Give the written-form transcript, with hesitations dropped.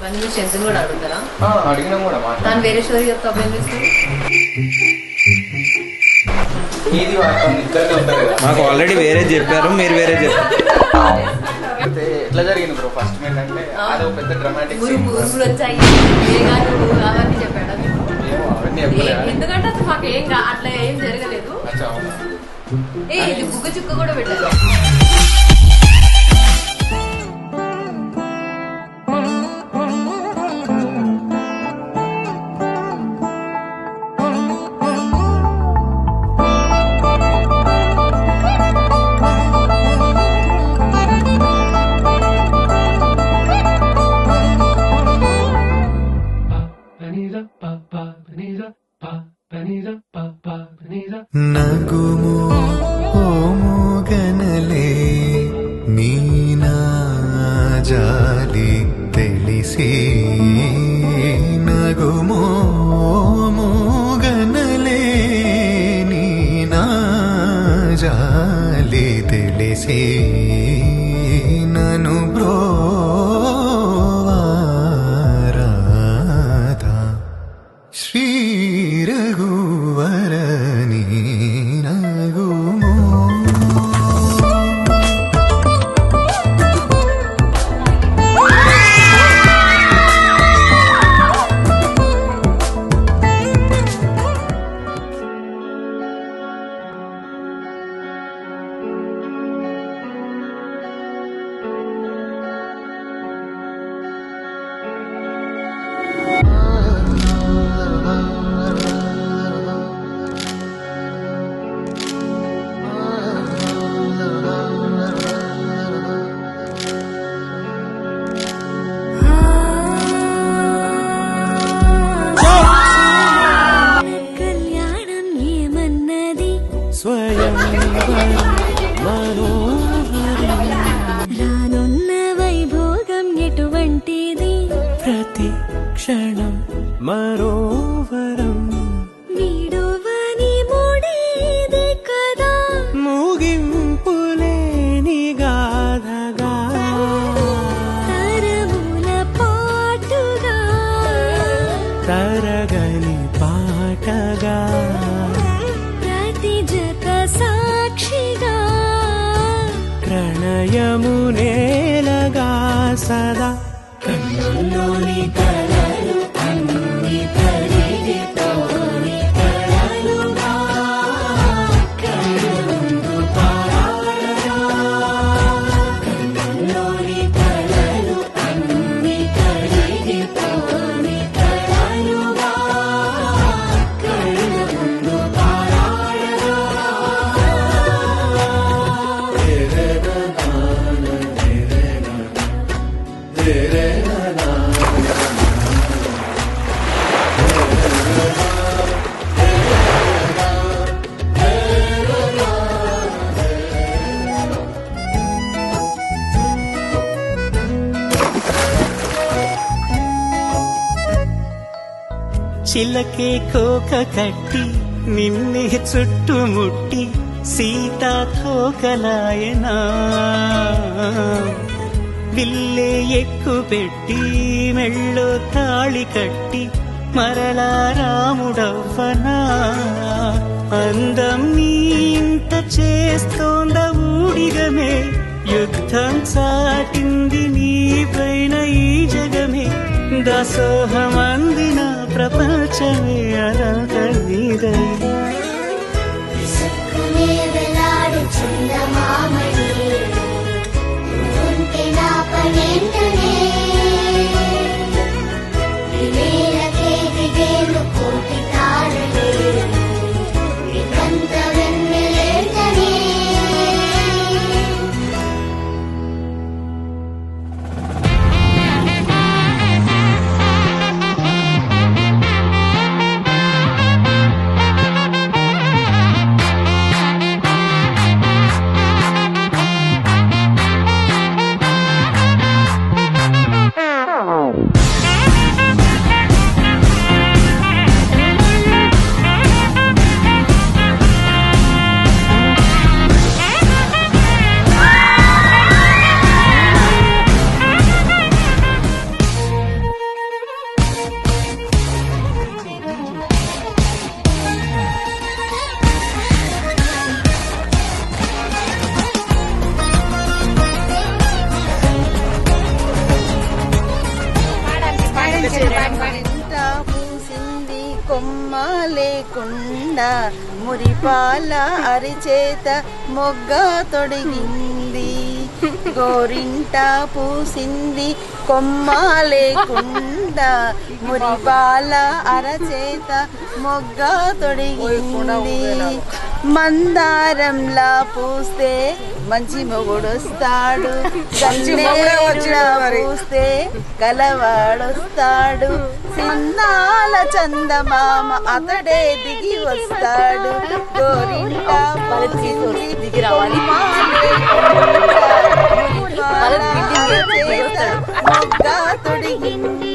కూడా అడుగుతారా? అడిగినా కూడా దాని వేరే స్టోరీ చెప్తా అప్పుడు ఏం చేస్తారు? మాకు ఆల్రెడీ వేరే చెప్పారు, మీరు వేరే చెప్పారు. ఎట్లా జరిగింది బ్రో? ఫస్ట్ ఏంటంటే అది ఒక పెద్ద డ్రామాటిక్ వచ్చాయి అవన్నీ చెప్పాడు. ఎందుకంటే అసలు మాకు ఏం అట్లా ఏం జరగలేదు. ఇది బుగ్గ చుక్క కూడా పెట్టారు. నగుము ఓముగనలే నీనా జాలి తెలిసి నగుము ఓముగనలే నీనా జాలి తెలిసి నను బ్రోవారాధా శ్రీ రఘువరని నగుమో. రానున్న వైభోగం ఎటువంటిది? ప్రతి క్షణం మరోవరం వీడువని మూడేది కదా, ముగింపులేని గాథగా తరముల పాటుగా తరగని పాటగా ప్రతి జత సాక్షిగా ప్రణయము నేలగా సదా కన్నుల్లోని కలలు అన్ని కరిగిపోని కలలుగా కళ్ళుందు పారాడగా. కన్నుల్లోని కలలు అన్ని కరిగిపోని కలలుగా కళ్ళుందు పారాడగా. చిలకే కోక కట్టి నిన్నే చుట్టుముట్టి సీతాకోకలాయనా విల్లే ఎక్కు పెట్టి మెళ్ళో తాళి కట్టి మరలా రాముడవ్వనా. అందం నీ ఇంత చేస్తోంద ఊడిగమే, యుద్ధం చాటింది నీ పైన ఈ జగమే. దాసోహమందిన ప్రపంచమే అనంత నీదై ఇంట పూసింది కొమ్మ లేకుండా మురిపాల అరిచేత మొగ్గ తొడిగింది గోరింట పూసింది కొమ్మ లేకుండా మురిపాల అరచేత మొగ్గ తొడిగింది మందారంలా పూస్తే మంచి మొగుడొస్తాడు గన్నేరులా పూస్తే కలవాడొస్తాడు సందాల చందమామ అతడే దిగి వస్తాడు గోరింట పూసింది కొమ్మ లేకుండా మురిపాల అరచేత మొగ్గ తొడిగింది